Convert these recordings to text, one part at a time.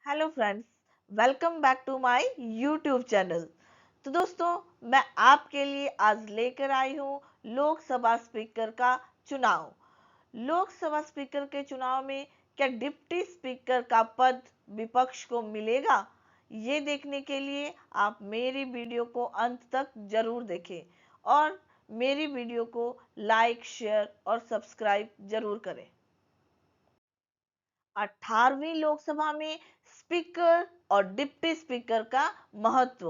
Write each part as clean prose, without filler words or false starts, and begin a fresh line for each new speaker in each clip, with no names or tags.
Hello friends, welcome back to my YouTube channel. तो दोस्तों, मैं आपके लिए आज लेकर आई हूँ लोकसभा स्पीकर का चुनाव। लोकसभा स्पीकर के चुनाव में क्या डिप्टी स्पीकर का पद विपक्ष को मिलेगा? ये देखने के लिए आप मेरी वीडियो को अंत तक जरूर देखें और मेरी वीडियो को लाइक, शेयर और सब्सक्राइब जरूर करें। 18वीं लोकसभा में स्पीकर और डिप्टी स्पीकर का महत्व।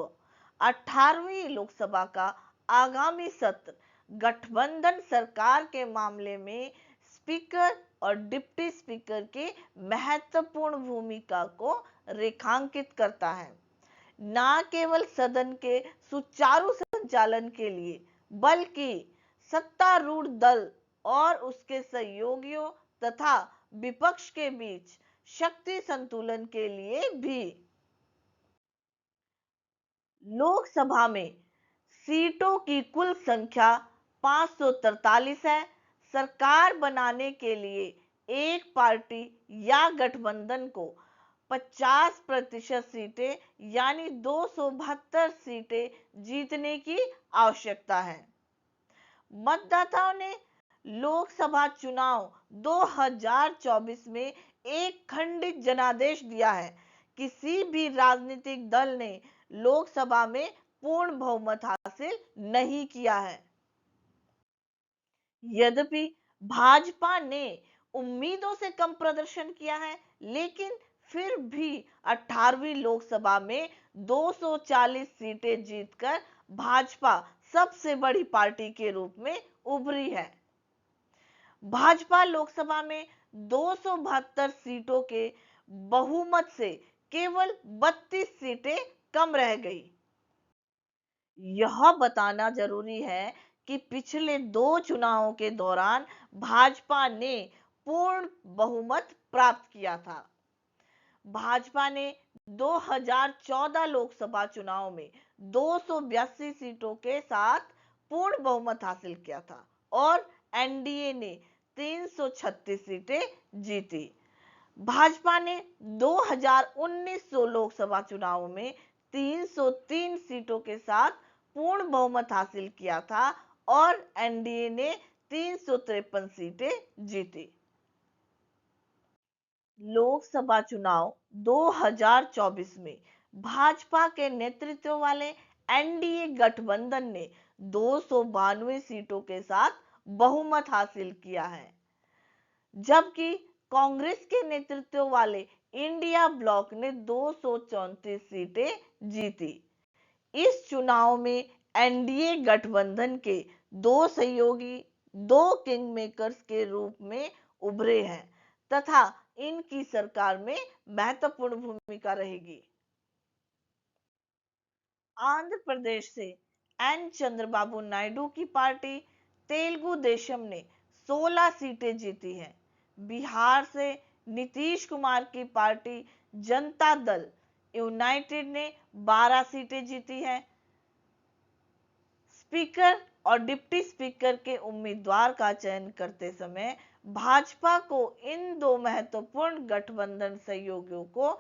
18वीं लोकसभा का आगामी सत्र गठबंधन सरकार के मामले में स्पीकर और डिप्टी स्पीकर की महत्वपूर्ण भूमिका को रेखांकित करता है। न केवल सदन के सुचारू संचालन के लिए, बल्कि सत्तारूढ़ दल और उसके सहयोगियों तथा विपक्ष के बीच शक्ति संतुलन के लिए भी। लोकसभा में सीटों की कुल संख्या 543 है। सरकार बनाने के लिए एक पार्टी या गठबंधन को 50% सीटें यानी 272 सीटें जीतने की आवश्यकता है। मतदाताओं ने लोकसभा चुनाव 2024 में एक खंडित जनादेश दिया है। किसी भी राजनीतिक दल ने लोकसभा में पूर्ण बहुमत हासिल नहीं किया है। यद्यपि भाजपा ने उम्मीदों से कम प्रदर्शन किया है, लेकिन फिर भी 18वीं लोकसभा में 240 सीटें जीतकर भाजपा सबसे बड़ी पार्टी के रूप में उभरी है। भाजपा लोकसभा में 272 सीटों के बहुमत से केवल 32 सीटें कम रह गई। यह बताना जरूरी है कि पिछले दो चुनावों के दौरान भाजपा ने पूर्ण बहुमत प्राप्त किया था। भाजपा ने 2014 लोकसभा चुनाव में 282 सीटों के साथ पूर्ण बहुमत हासिल किया था और एनडीए ने 336 सीटें जीती। भाजपा ने 2019 लोकसभा चुनाव में 303 सीटों के साथ पूर्ण बहुमत हासिल किया था और एनडीए ने 353 सीटें जीती। लोकसभा चुनाव 2024 में भाजपा के नेतृत्व वाले एनडीए गठबंधन ने 292 सीटों के साथ बहुमत हासिल किया है, जबकि कांग्रेस के नेतृत्व वाले इंडिया ब्लॉक ने 234 सीटें जीती। इस चुनाव में एनडीए गठबंधन के दो सहयोगी दो किंग मेकर्स के रूप में उभरे हैं तथा इनकी सरकार में महत्वपूर्ण भूमिका रहेगी। आंध्र प्रदेश से एन चंद्रबाबू नायडू की पार्टी तेलुगु देशम ने 16 सीटें जीती हैं। बिहार से नीतीश कुमार की पार्टी जनता दल यूनाइटेड ने 12 सीटें जीती हैं। स्पीकर और डिप्टी स्पीकर के उम्मीदवार का चयन करते समय भाजपा को इन दो महत्वपूर्ण गठबंधन सहयोगियों को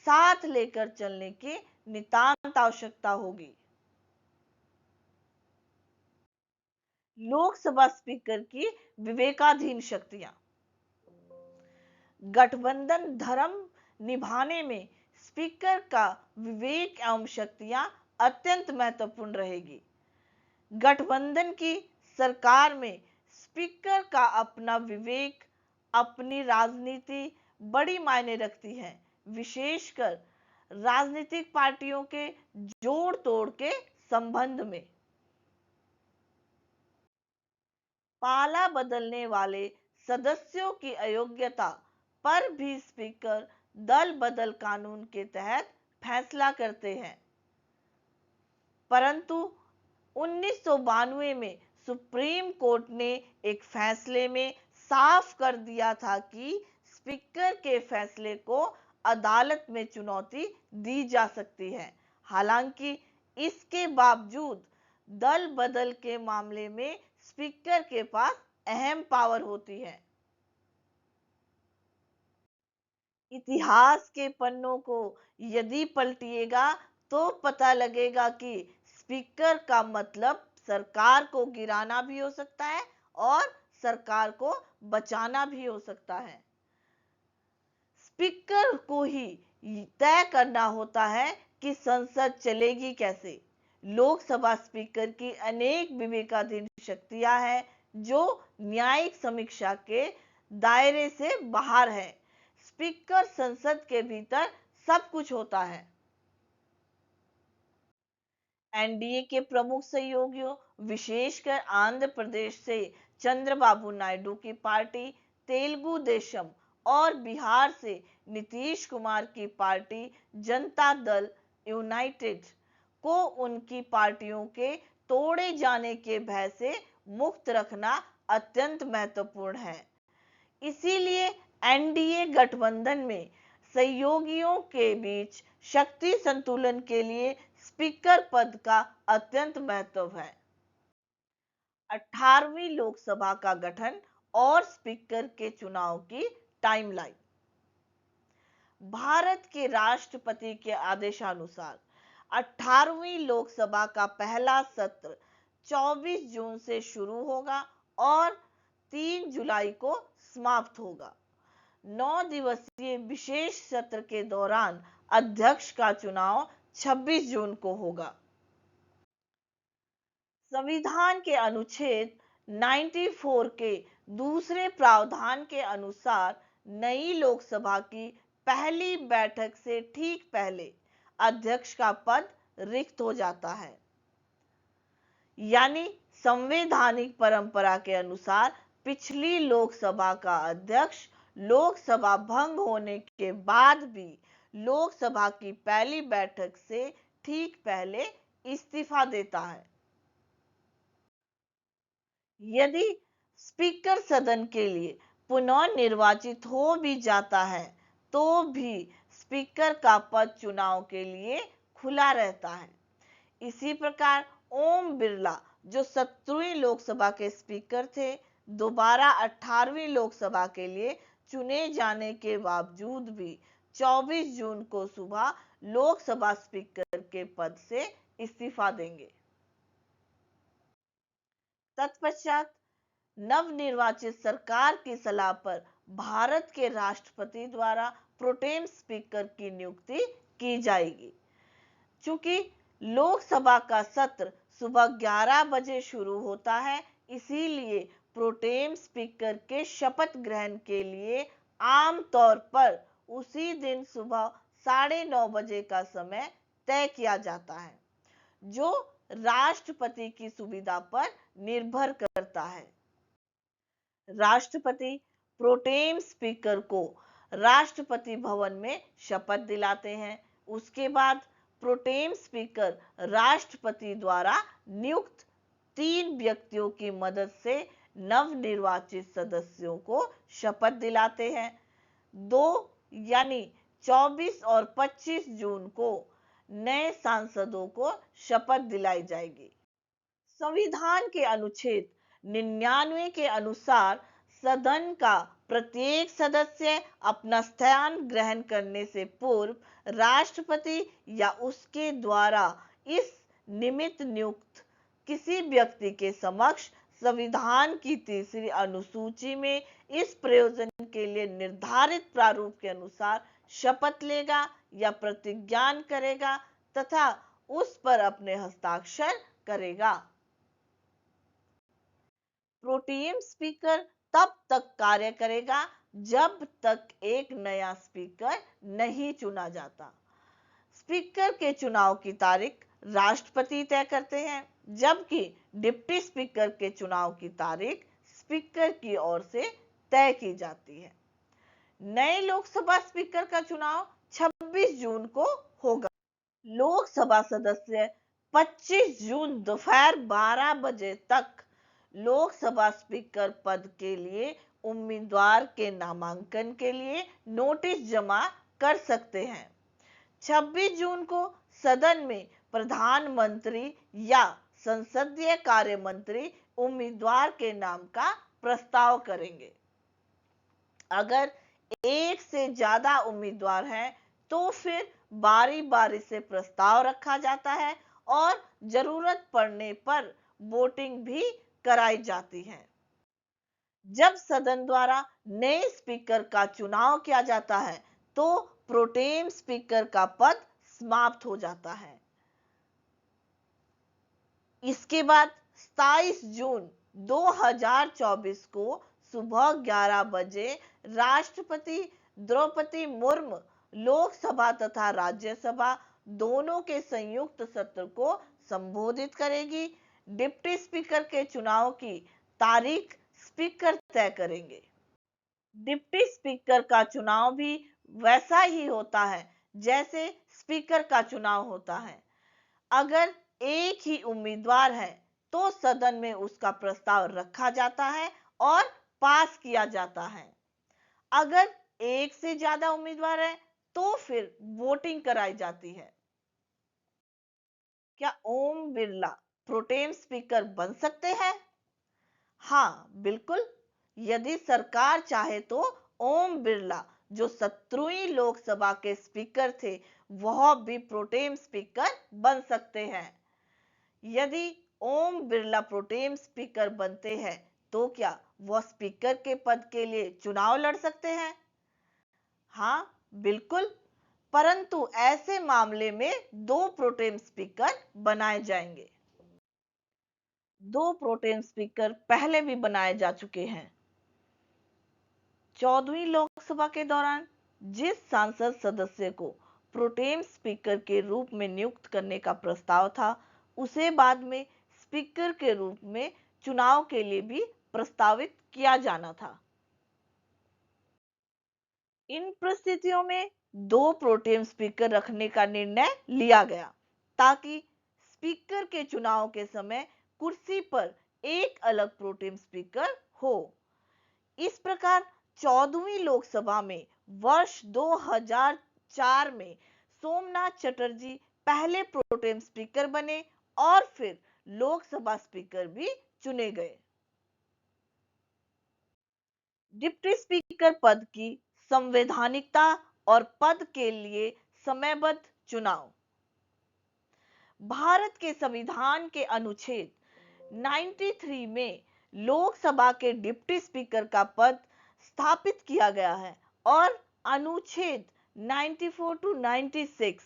साथ लेकर चलने की नितांत आवश्यकता होगी। लोकसभा स्पीकर की विवेकाधीन शक्तियां। गठबंधन धर्म निभाने में स्पीकर का विवेक एवं शक्तियां अत्यंत महत्वपूर्ण रहेगी। गठबंधन की सरकार में स्पीकर का अपना विवेक, अपनी राजनीति बड़ी मायने रखती है, विशेषकर राजनीतिक पार्टियों के जोड़ तोड़ के संबंध में। पाला बदलने वाले सदस्यों की अयोग्यता पर भी स्पीकर दल बदल कानून के तहत फैसला करते हैं, परंतु 1992 में सुप्रीम कोर्ट ने एक फैसले में साफ कर दिया था कि स्पीकर के फैसले को अदालत में चुनौती दी जा सकती है। हालांकि इसके बावजूद दल बदल के मामले में स्पीकर के पास अहम पावर होती है। इतिहास के पन्नों को यदि पलटिएगा तो पता लगेगा कि स्पीकर का मतलब सरकार को गिराना भी हो सकता है और सरकार को बचाना भी हो सकता है। स्पीकर को ही तय करना होता है कि संसद चलेगी कैसे। लोकसभा स्पीकर की अनेक विवेकाधीन शक्तियां हैं जो न्यायिक समीक्षा के दायरे से बाहर है। स्पीकर संसद के भीतर सब कुछ होता है। एनडीए के प्रमुख सहयोगियों, विशेषकर आंध्र प्रदेश से चंद्रबाबू नायडू की पार्टी, तेलुगु देशम और बिहार से नीतीश कुमार की पार्टी जनता दल यूनाइटेड को उनकी पार्टियों के तोड़े जाने के भय से मुक्त रखना अत्यंत महत्वपूर्ण है। इसीलिए एनडीए गठबंधन में सहयोगियों के बीच शक्ति संतुलन के लिए स्पीकर पद का अत्यंत महत्व है। 18वीं लोकसभा का गठन और स्पीकर के चुनाव की टाइमलाइन। भारत के राष्ट्रपति के आदेशानुसार 18वीं लोकसभा का पहला सत्र 24 जून से शुरू होगा और 3 जुलाई को समाप्त होगा। 9 दिवसीय विशेष सत्र के दौरान अध्यक्ष का चुनाव 26 जून को होगा। संविधान के अनुच्छेद 94 के दूसरे प्रावधान के अनुसार नई लोकसभा की पहली बैठक से ठीक पहले अध्यक्ष का पद रिक्त हो जाता है। यानी संवैधानिक परंपरा के अनुसार पिछली लोकसभा का अध्यक्ष लोकसभा भंग होने के बाद भी लोकसभा की पहली बैठक से ठीक पहले इस्तीफा देता है। यदि स्पीकर सदन के लिए पुनः निर्वाचित हो भी जाता है तो भी स्पीकर का पद चुनाव के लिए खुला रहता है। इसी प्रकार ओम बिरला जो 17वीं लोकसभा के स्पीकर थे, दोबारा 18वीं लोकसभा के लिए चुने जाने के बावजूद भी 24 जून को सुबह लोकसभा स्पीकर के पद से इस्तीफा देंगे। तत्पश्चात नवनिर्वाचित सरकार की सलाह पर भारत के राष्ट्रपति द्वारा प्रोटेम स्पीकर की नियुक्ति की जाएगी। चूंकि लोकसभा का सत्र सुबह 11 बजे शुरू होता है, इसीलिए प्रोटेम स्पीकर के शपथ ग्रहण के लिए आमतौर पर उसी दिन सुबह 9:30 बजे का समय तय किया जाता है, जो राष्ट्रपति की सुविधा पर निर्भर करता है। राष्ट्रपति प्रोटेम स्पीकर को राष्ट्रपति भवन में शपथ दिलाते हैं। उसके बाद प्रोटेम स्पीकर राष्ट्रपति द्वारा नियुक्त 3 व्यक्तियों की मदद से नवनिर्वाचित सदस्यों को शपथ दिलाते हैं। 2 यानी 24 और 25 जून को नए सांसदों को शपथ दिलाई जाएगी। संविधान के अनुच्छेद 99 के अनुसार सदन का प्रत्येक सदस्य अपना स्थान ग्रहण करने से पूर्व राष्ट्रपति या उसके द्वारा इस निमित्त नियुक्त किसी व्यक्ति के समक्ष संविधान की 3री अनुसूची में इस प्रयोजन के लिए निर्धारित प्रारूप के अनुसार शपथ लेगा या प्रतिज्ञान करेगा तथा उस पर अपने हस्ताक्षर करेगा। प्रोटेम स्पीकर तब तक कार्य करेगा जब तक एक नया स्पीकर नहीं चुना जाता। स्पीकर के चुनाव की तारीख राष्ट्रपति तय करते हैं, जबकि डिप्टी स्पीकर के चुनाव की तारीख स्पीकर की ओर से तय की जाती है। नए लोकसभा स्पीकर का चुनाव 26 जून को होगा। लोकसभा सदस्य 25 जून दोपहर 12 बजे तक लोकसभा स्पीकर पद के लिए उम्मीदवार के नामांकन के लिए नोटिस जमा कर सकते हैं। 26 जून को सदन में प्रधानमंत्री या संसदीय कार्य मंत्री उम्मीदवार के नाम का प्रस्ताव करेंगे। अगर एक से ज्यादा उम्मीदवार हैं तो फिर बारी बारी से प्रस्ताव रखा जाता है और जरूरत पड़ने पर वोटिंग भी कराई जाती है। जब सदन द्वारा नए स्पीकर का चुनाव किया जाता है तो प्रोटेम स्पीकर का पद समाप्त हो जाता है। इसके बाद 27 जून 2024 को सुबह 11 बजे राष्ट्रपति द्रौपदी मुर्मू लोकसभा तथा राज्यसभा दोनों के संयुक्त सत्र को संबोधित करेगी। डिप्टी स्पीकर के चुनाव की तारीख स्पीकर तय करेंगे। डिप्टी स्पीकर का चुनाव भी वैसा ही होता है जैसे स्पीकर का चुनाव होता है। अगर एक ही उम्मीदवार है तो सदन में उसका प्रस्ताव रखा जाता है और पास किया जाता है। अगर एक से ज्यादा उम्मीदवार है तो फिर वोटिंग कराई जाती है। क्या ओम बिरला प्रोटेम स्पीकर बन सकते हैं? हाँ, बिल्कुल। यदि सरकार चाहे तो ओम बिरला जो 17वीं लोकसभा के स्पीकर थे वह भी प्रोटेम स्पीकर बन सकते हैं। यदि ओम बिरला प्रोटेम स्पीकर बनते हैं तो क्या वह स्पीकर के पद के लिए चुनाव लड़ सकते हैं? हाँ, बिल्कुल। परंतु ऐसे मामले में 2 प्रोटेम स्पीकर बनाए जाएंगे। 2 प्रोटेम स्पीकर पहले भी बनाए जा चुके हैं। 14वीं लोकसभा के दौरान जिस सांसद सदस्य को प्रोटेम स्पीकर के रूप में नियुक्त करने का प्रस्ताव था उसे बाद में स्पीकर के रूप में चुनाव के लिए भी प्रस्तावित किया जाना था। इन परिस्थितियों में 2 प्रोटेम स्पीकर रखने का निर्णय लिया गया ताकि स्पीकर के चुनाव के समय कुर्सी पर एक अलग प्रोटेम स्पीकर हो। इस प्रकार 14वीं लोकसभा में वर्ष 2004 में सोमनाथ चटर्जी पहले प्रोटेम स्पीकर बने और फिर लोकसभा स्पीकर भी चुने गए। डिप्टी स्पीकर पद की संवैधानिकता और पद के लिए समयबद्ध चुनाव। भारत के संविधान के अनुच्छेद 93 में लोकसभा के डिप्टी स्पीकर का पद स्थापित किया गया है और अनुच्छेद 94 टू 96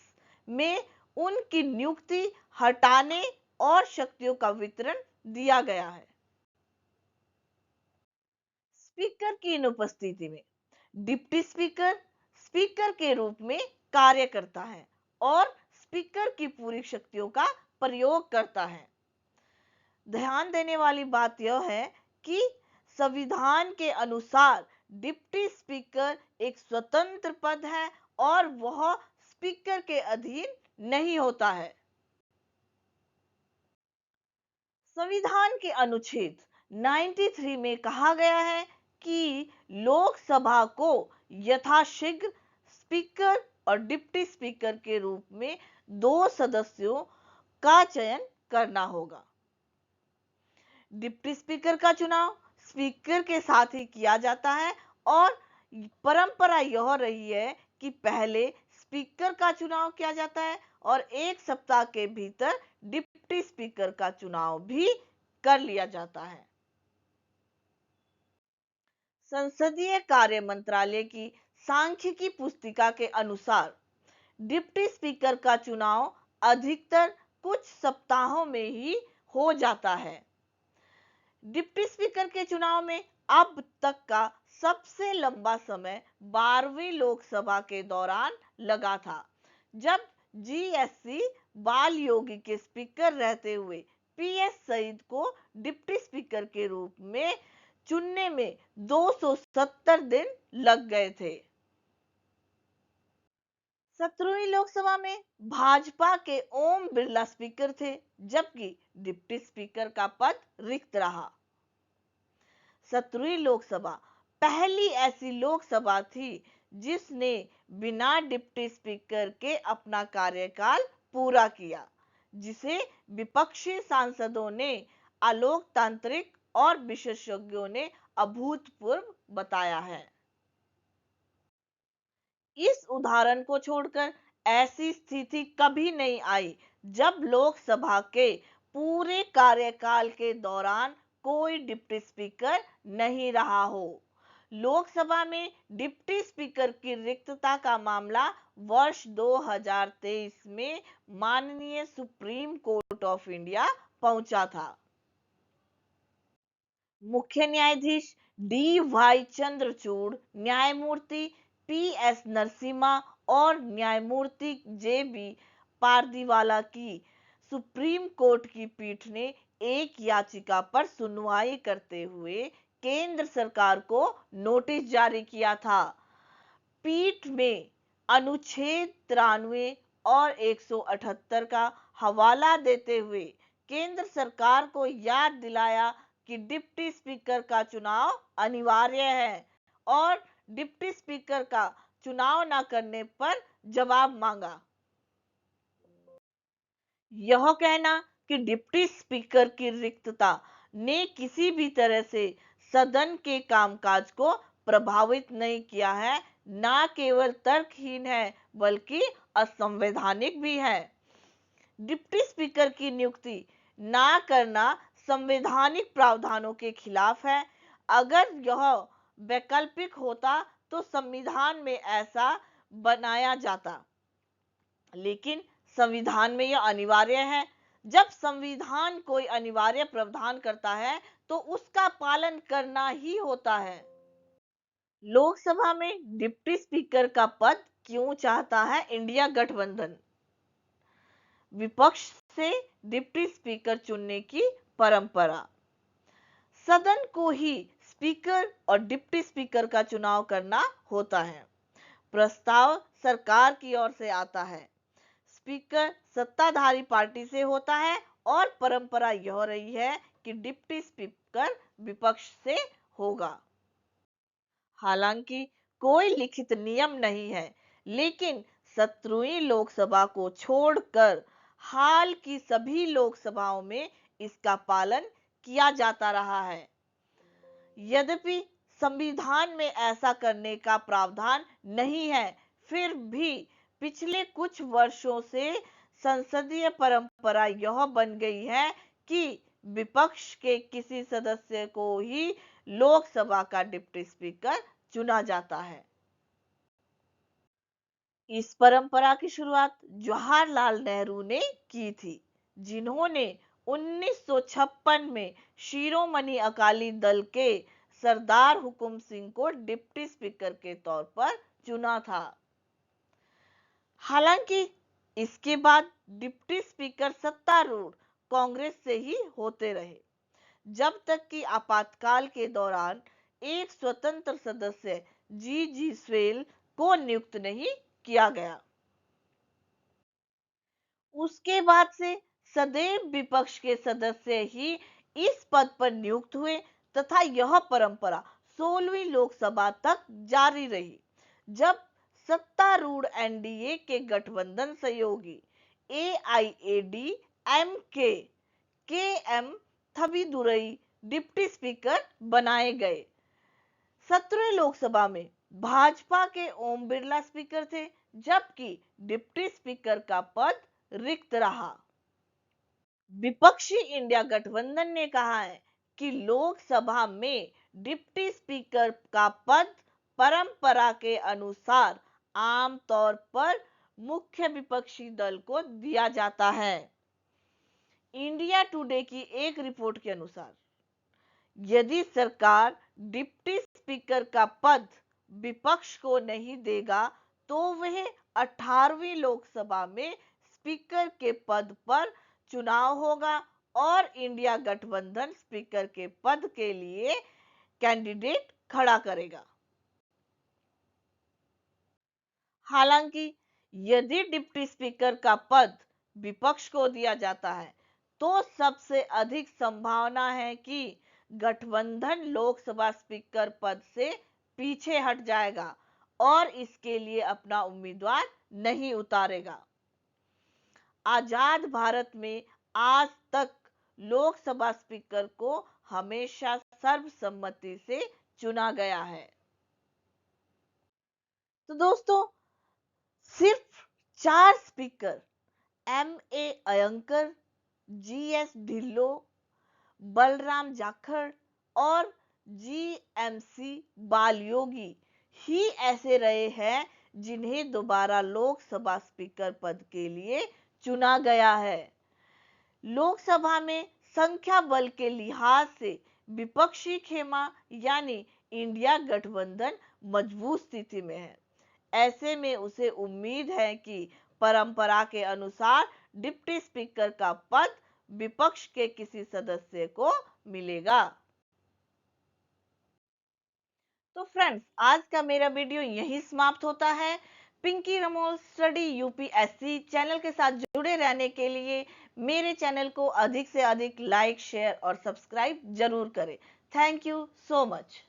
में उनकी नियुक्ति हटाने और शक्तियों का वितरण दिया गया है। स्पीकर की अनुपस्थिति में डिप्टी स्पीकर स्पीकर के रूप में कार्य करता है और स्पीकर की पूरी शक्तियों का प्रयोग करता है। ध्यान देने वाली बात यह है कि संविधान के अनुसार डिप्टी स्पीकर एक स्वतंत्र पद है और वह स्पीकर के अधीन नहीं होता है। संविधान के अनुच्छेद 93 में कहा गया है कि लोकसभा को यथाशीघ्र स्पीकर और डिप्टी स्पीकर के रूप में 2 सदस्यों का चयन करना होगा। डिप्टी स्पीकर का चुनाव स्पीकर के साथ ही किया जाता है और परंपरा यह रही है कि पहले स्पीकर का चुनाव किया जाता है और 1 सप्ताह के भीतर डिप्टी स्पीकर का चुनाव भी कर लिया जाता है। संसदीय कार्य मंत्रालय की सांख्यिकी पुस्तिका के अनुसार डिप्टी स्पीकर का चुनाव अधिकतर कुछ सप्ताहों में ही हो जाता है। डिप्टी स्पीकर के चुनाव में अब तक का सबसे लंबा समय 12वीं लोकसभा के दौरान लगा था, जब जीएससी बाल योगी के स्पीकर रहते हुए पीएस सईद को डिप्टी स्पीकर के रूप में चुनने में 270 दिन लग गए थे। 17वीं लोकसभा में भाजपा के ओम बिरला स्पीकर थे, जबकि डिप्टी स्पीकर का पद रिक्त रहा। 17वीं लोकसभा पहली ऐसी लोकसभा थी जिसने बिना डिप्टी स्पीकर के अपना कार्यकाल पूरा किया, जिसे विपक्षी सांसदों ने अलोकतांत्रिक और विशेषज्ञों ने अभूतपूर्व बताया है। इस उदाहरण को छोड़कर ऐसी स्थिति कभी नहीं आई जब लोकसभा के पूरे कार्यकाल के दौरान कोई डिप्टी स्पीकर नहीं रहा हो। लोकसभा में डिप्टी स्पीकर की रिक्तता का मामला वर्ष 2023 में माननीय सुप्रीम कोर्ट ऑफ इंडिया पहुंचा था। मुख्य न्यायाधीश डी वाई चंद्रचूड़, न्यायमूर्ति पी एस नरसिम्हा और न्यायमूर्ति जे बी पारदीवाला की सुप्रीम कोर्ट की पीठ ने एक याचिका पर सुनवाई करते हुए केंद्र सरकार को नोटिस जारी किया था। पीठ में अनुच्छेद 93 और 178 का हवाला देते हुए केंद्र सरकार को याद दिलाया कि डिप्टी स्पीकर का चुनाव अनिवार्य है और डिप्टी स्पीकर का चुनाव न करने पर जवाब मांगा। यह कहना कि डिप्टी स्पीकर की रिक्तता ने किसी भी तरह से सदन के कामकाज को प्रभावित नहीं किया है, न केवल तर्कहीन है बल्कि असंवैधानिक भी है। डिप्टी स्पीकर की नियुक्ति ना करना संवैधानिक प्रावधानों के खिलाफ है। अगर यह वैकल्पिक होता तो संविधान में ऐसा बनाया जाता, लेकिन संविधान में यह अनिवार्य है। जब संविधान कोई अनिवार्य प्रावधान करता है तो उसका पालन करना ही होता है। लोकसभा में डिप्टी स्पीकर का पद क्यों चाहता है इंडिया गठबंधन? विपक्ष से डिप्टी स्पीकर चुनने की परंपरा। सदन को ही स्पीकर और डिप्टी स्पीकर का चुनाव करना होता है। प्रस्ताव सरकार की ओर से आता है। स्पीकर सत्ताधारी पार्टी से होता है और परंपरा यह रही है कि डिप्टी स्पीकर विपक्ष से होगा। हालांकि कोई लिखित नियम नहीं है, लेकिन 17वीं लोकसभा को छोड़कर हाल की सभी लोकसभाओं में इसका पालन किया जाता रहा है। यद्यपि संविधान में ऐसा करने का प्रावधान नहीं है, फिर भी पिछले कुछ वर्षों से संसदीय परंपरा यह बन गई है कि विपक्ष के किसी सदस्य को ही लोकसभा का डिप्टी स्पीकर चुना जाता है। इस परंपरा की शुरुआत जवाहरलाल नेहरू ने की थी, जिन्होंने 1956 में शिरोमणि अकाली दल के सरदार हुकुम सिंह को डिप्टी स्पीकर के तौर पर चुना था। हालांकि इसके बाद डिप्टी स्पीकर सत्तारूढ़ कांग्रेस से ही होते रहे, जब तक कि आपातकाल के दौरान एक स्वतंत्र सदस्य जी स्वेल को नियुक्त नहीं किया गया। उसके बाद से सदैव विपक्ष के सदस्य ही इस पद पर नियुक्त हुए तथा यह परंपरा 16वीं लोकसभा तक जारी रही, जब सत्तारूढ़ एनडीए के गठबंधन सहयोगी एआईएडीएमके के एम थबिदुरई डिप्टी स्पीकर बनाए गए। 17वीं लोकसभा में भाजपा के ओम बिरला स्पीकर थे, जबकि डिप्टी स्पीकर का पद रिक्त रहा। विपक्षी इंडिया गठबंधन ने कहा है कि लोकसभा में डिप्टी स्पीकर का पद परंपरा के अनुसार आमतौर पर मुख्य विपक्षी दल को दिया जाता है। इंडिया टुडे की एक रिपोर्ट के अनुसार यदि सरकार डिप्टी स्पीकर का पद विपक्ष को नहीं देगा तो वह 18वीं लोकसभा में स्पीकर के पद पर चुनाव होगा और इंडिया गठबंधन स्पीकर के पद के लिए कैंडिडेट खड़ा करेगा। हालांकि यदि डिप्टी स्पीकर का पद विपक्ष को दिया जाता है तो सबसे अधिक संभावना है कि गठबंधन लोकसभा स्पीकर पद से पीछे हट जाएगा और इसके लिए अपना उम्मीदवार नहीं उतारेगा। आजाद भारत में आज तक लोकसभा स्पीकर को हमेशा सर्वसम्मति से चुना गया है। तो दोस्तों, सिर्फ 4 speaker M.A. अयंकर, G.S. Dhillon, Balram Jakhar और G.M.C. बालयोगी ही ऐसे रहे हैं जिन्हें दोबारा लोकसभा स्पीकर पद के लिए चुना गया है। लोकसभा में संख्या बल के लिहाज से विपक्षी खेमा यानी इंडिया गठबंधन मजबूत स्थिति में है। ऐसे में उसे उम्मीद है कि परंपरा के अनुसार डिप्टी स्पीकर का पद विपक्ष के किसी सदस्य को मिलेगा। तो फ्रेंड्स, आज का मेरा वीडियो यहीं समाप्त होता है। Pinky Ramol study UPSC channel के साथ जुड़े रहने के लिए मेरे चैनल को अधिक से अधिक लाइक, शेयर और सब्सक्राइब जरूर करें। Thank you so much.